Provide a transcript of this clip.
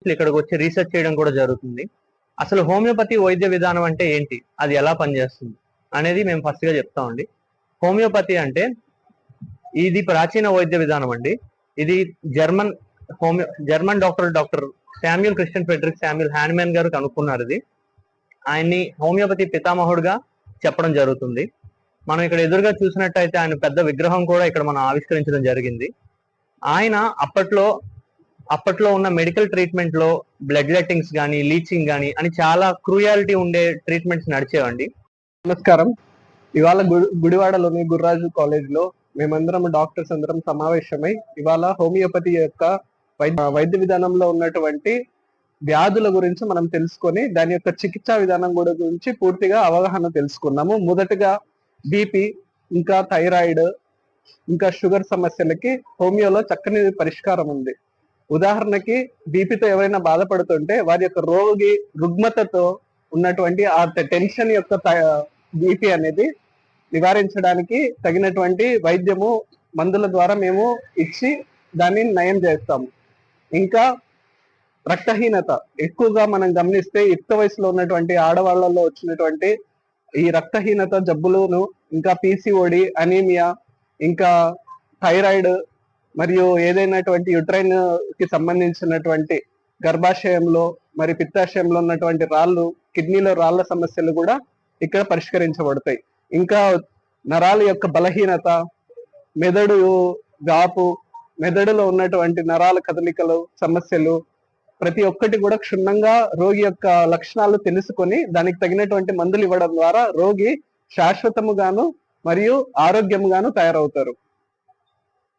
సైంటిస్టులు ఇక్కడికి వచ్చి రీసెర్చ్ చేయడం కూడా జరుగుతుంది. అసలు హోమియోపతి వైద్య విధానం అంటే ఏంటి, అది ఎలా పనిచేస్తుంది అనేది మేము ఫస్ట్ గా చెప్తామండి. హోమియోపతి అంటే ఇది ప్రాచీన వైద్య విధానం అండి. ఇది German doctor Samuel Christian Friedrich Samuel Hahnemann గారు కనుక్కున్నారు. ఇది ఆయన్ని హోమియోపతి పితామహుడుగా చెప్పడం జరుగుతుంది. మనం ఇక్కడ ఎదురుగా చూసినట్టయితే ఆయన పెద్ద విగ్రహం కూడా ఇక్కడ మనం ఆవిష్కరించడం జరిగింది. ఆయన అప్పట్లో ఉన్న మెడికల్ ట్రీట్మెంట్ లో బ్లడ్ లెట్టింగ్స్ కానీ, లీచింగ్ కానీ అని చాలా క్రూయాలిటీ ఉండే ట్రీట్మెంట్స్ నడిచేవండి. నమస్కారం. ఇవాళ గుడివాడలోని గుర్రాజు కాలేజ్ లో మేమందరం డాక్టర్స్ అందరం సమావేశమై ఇవాళ హోమియోపతి యొక్క వైద్య విధానంలో ఉన్నటువంటి వ్యాధుల గురించి మనం తెలుసుకొని దాని యొక్క చికిత్సా విధానం కూడా గురించి పూర్తిగా అవగాహన తెలుసుకున్నాము. మొదటగా బీపీ, ఇంకా థైరాయిడ్, ఇంకా షుగర్ సమస్యలకి హోమియోలో చక్కని పరిష్కారం ఉంది. ఉదాహరణకి బీపీతో ఎవరైనా బాధపడుతుంటే వారి యొక్క రోగి రుగ్మతతో ఉన్నటువంటి ఆ టెన్షన్ యొక్క బీపీ అనేది నివారించడానికి తగినటువంటి వైద్యము మందుల ద్వారా మేము ఇచ్చి దాన్ని నయం చేస్తాము. ఇంకా రక్తహీనత ఎక్కువగా మనం గమనిస్తే యుక్త వయసులో ఉన్నటువంటి ఆడవాళ్లలో వచ్చినటువంటి ఈ రక్తహీనత జబ్బులను, ఇంకా పీసీఓడి, అనీమియా, ఇంకా థైరాయిడ్ మరియు ఏదైనటువంటి యుట్రైన్ కి సంబంధించినటువంటి గర్భాశయంలో మరి పిత్తాశయంలో ఉన్నటువంటి రాళ్ళు, కిడ్నీలో రాళ్ల సమస్యలు కూడా ఇక్కడ పరిష్కరించబడతాయి. ఇంకా నరాల యొక్క బలహీనత, మెదడు వాపు, మెదడులో ఉన్నటువంటి నరాల కదలికలు సమస్యలు ప్రతి ఒక్కటి కూడా క్షుణ్ణంగా రోగి యొక్క లక్షణాలు తెలుసుకొని దానికి తగినటువంటి మందులు ఇవ్వడం ద్వారా రోగి శాశ్వతముగాను మరియు ఆరోగ్యముగాను తయారవుతారు.